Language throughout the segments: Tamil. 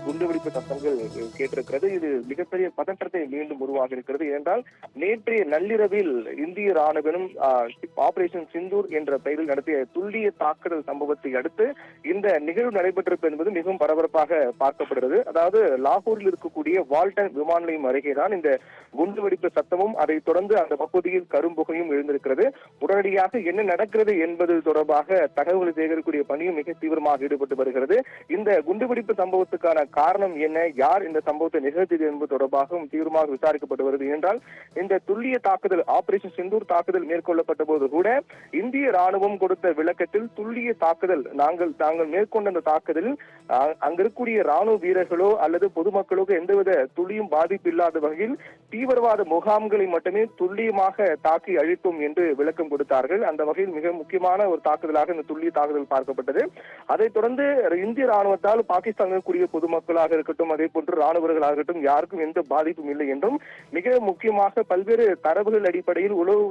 குண்டுவெடிப்பு சத்தங்கள் கேட்டிருக்கிறது. இது மிகப்பெரிய பதற்றத்தை மீண்டும் உருவாகி இருக்கிறது. ஏனென்றால் நேற்றைய நள்ளிரவில் இந்திய ராணுவம் ஆபரேஷன் சிந்தூர் என்ற பெயரில் நடத்திய துல்லிய தாக்குதல் சம்பவத்தை அடுத்து இந்த நிகழ்வு நடைபெற்றிருப்பது என்பது மிகவும் பரபரப்பாக பார்க்கப்படுகிறது. அதாவது லாகூரில் இருக்கக்கூடிய வால்டன் விமான நிலையம் அருகேதான் இந்த குண்டுவெடிப்பு சத்தமும் அதைத் தொடர்ந்து அந்த பகுதியில் கரும்புகையும் எழுந்திருக்கிறது. உடனடியாக என்ன நடக்கிறது என்பது தொடர்பாக தகவல் சேகரிக்கக்கூடிய பணியும் மிக தீவிரமாக ஈடுபட்டு வருகிறது. இந்த குண்டுவெடிப்பு சம்பவத்துக்கான காரணம் என்ன, யார் இந்த சம்பவத்தை நிகழ்த்தியது என்பது தொடர்பாகவும் தீவிரமாக விசாரிக்கப்பட்டு வருகிறது. என்றால் இந்த துல்லிய தாக்குதல் ஆபரேஷன் சிந்தூர் தாக்குதல் மேற்கொள்ளப்பட்ட போது கூட இந்திய ராணுவம் கொடுத்த விளக்கத்தில் துல்லிய தாக்குதல் தாங்கள் மேற்கொண்ட அந்த தாக்குதலில் அங்கிருக்கக்கூடிய ராணுவ வீரர்களோ அல்லது பொதுமக்களுக்கோ எந்தவித துளியும் பாதிப்பு இல்லாத வகையில் தீவிரவாத முகாம்களை மட்டுமே துல்லியமாக தாக்கி அழித்தோம் என்று விளக்கம் கொடுத்தார்கள். அந்த வகையில் மிக முக்கியமான ஒரு தாக்குதலாக இந்த துல்லிய தாக்குதல் பார்க்கப்பட்டது. அதைத் தொடர்ந்து இந்திய ராணுவத்தால் பாகிஸ்தானில் கூடிய பொதுமக்களாக இருக்கட்டும், அதே போன்று ராணுவர்களாக இருக்கட்டும் யாருக்கும் எந்த பாதிப்பும் இல்லை என்றும் மிக முக்கியமாக பல்வேறு தரவுகள் அடிப்படையில் உளவு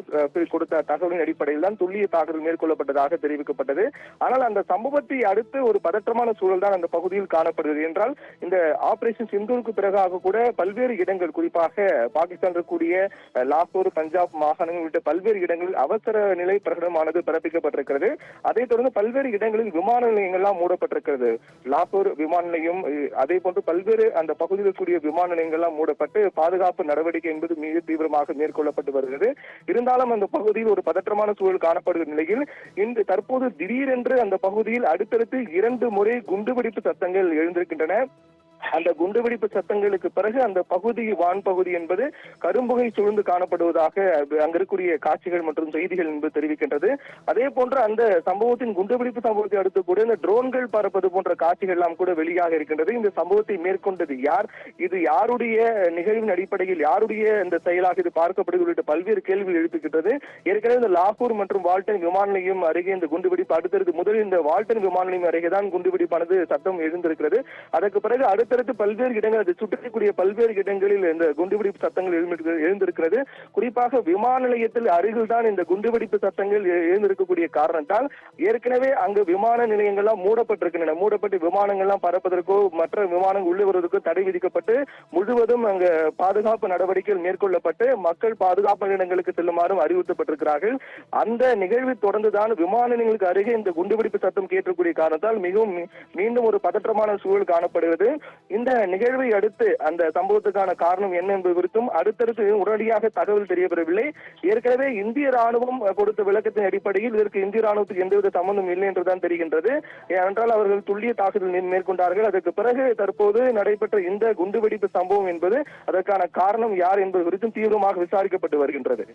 கொடுத்த தகவலின் அடிப்படையில் தான் துல்லிய தாக்குதல் மேற்கொள்ளப்பட்டதாக தெரிவிக்கப்பட்டது. ஆனால் அந்த சம்பவத்தை அடுத்து ஒரு பதற்றமான சூழல் தான் அந்த பகுதியில் காணப்படுகிறது. என்றால் இந்த ஆபரேஷன் சிந்தூருக்கு பிறகாக கூட பல்வேறு இடங்கள், குறிப்பாக பாகிஸ்தான் இருக்கக்கூடிய லாகூர், பஞ்சாப் மாகாணங்கள் உள்ளிட்ட பல்வேறு இடங்களில் அவசர நிலை பிரகடனமானது பிறப்பிக்கப்பட்டிருக்கிறது. அதைத் தொடர்ந்து பல்வேறு இடங்களில் விமான நிலையங்கள்லாம் மூடப்பட்டிருக்கிறது. லாகூர் விமான நிலையம், அதே போன்று பல்வேறு அந்த பகுதியில் இருக்கக்கூடிய விமான நிலையங்கள்லாம் மூடப்பட்டு பாதுகாப்பு நடவடிக்கை என்பது மிக தீவிரமாக மேற்கொள்ளப்பட்டு வருகிறது. இருந்தாலும் அந்த பகுதியில் ஒரு பதற்றமான சூழல் காணப்படுகிற நிலையில் இன்று தற்போது திடீரென்று அந்த பகுதியில் அடுத்தடுத்து 2 முறை குண்டுவெடிப்பு சத்தங்கள் எழுந்திருக்கின்றன. அந்த குண்டுவெடிப்பு சத்தங்களுக்கு பிறகு அந்த பகுதி வான்பகுதி என்பது கரும்புகை சூழ்ந்து காணப்படுவதாக அங்கிருக்கூடிய காட்சிகள் மற்றும் செய்திகள் என்பது தெரிவிக்கின்றது. அதே போன்று அந்த சம்பவத்தின் குண்டுவெடிப்பு சம்பவத்தை அடுத்து கூட இந்த ட்ரோன்கள் பறப்பது போன்ற காட்சிகள் எல்லாம் கூட வெளியாக இருக்கின்றது. இந்த சம்பவத்தை மேற்கொண்டது யார், இது யாருடைய நிகழ்வின் அடிப்படையில் யாருடைய இந்த செயலாக இது பார்க்கப்படுகிறது உள்ளிட்ட பல்வேறு கேள்விகள் எழுப்புகின்றது. ஏற்கனவே இந்த லாகூர் மற்றும் வால்டன் விமான நிலையம் அருகே இந்த குண்டுவெடிப்பு அடுத்தடுத்து முதலில் இந்த வால்டன் விமான நிலையம் அருகேதான் குண்டுவெடிப்பானது சத்தம் எழுந்திருக்கிறது. அதற்கு பிறகு அடுத்தடுத்து பல்வேறு இடங்கள், அதை சுற்றக்கூடிய பல்வேறு இடங்களில் இந்த குண்டுவெடிப்பு சத்தங்கள் எழுந்திருக்கிறது. குறிப்பாக விமான நிலையத்தில் அருகில் தான் இந்த குண்டுவெடிப்பு சத்தங்கள் எழுந்திருக்கக்கூடிய காரணத்தால் ஏற்கனவே அங்கு விமான நிலையங்கள்லாம் மூடப்பட்டிருக்கின்றன. மூடப்பட்டு விமானங்கள்லாம் பறப்பதற்கோ மற்ற விமானங்கள் உள்ளே வருவதற்கோ தடை விதிக்கப்பட்டு முழுவதும் அங்கு பாதுகாப்பு நடவடிக்கைகள் மேற்கொள்ளப்பட்டு மக்கள் பாதுகாப்பு இடங்களுக்கு செல்லுமாறும் அறிவுறுத்தப்பட்டிருக்கிறார்கள். அந்த நிகழ்வை தொடர்ந்துதான் விமான நிலையங்களுக்கு அருகே இந்த குண்டுவெடிப்பு சத்தம் கேட்கக்கூடிய காரணத்தால் மிகவும் மீண்டும் ஒரு பதற்றமான சூழல் காணப்படுகிறது. இந்த நிகழ்வை அடுத்து அந்த சம்பவத்துக்கான காரணம் என்ன என்பது குறித்தும் அடுத்தடுத்து உடனடியாக தகவல் தெரியவரவில்லை. ஏற்கனவே இந்திய ராணுவம் கொடுத்த விளக்கத்தின் அடிப்படையில் இதற்கு இந்திய ராணுவத்துக்கு எந்தவித சம்பந்தம் இல்லை என்றுதான் தெரிகின்றது. ஏனென்றால் அவர்கள் துல்லிய தாக்குதல் மேற்கொண்டார்கள். அதற்கு பிறகு தற்போது நடைபெற்ற இந்த குண்டுவெடிப்பு சம்பவம் என்பது அதற்கான காரணம் யார் என்பது குறித்தும் தீவிரமாக விசாரிக்கப்பட்டு வருகின்றது.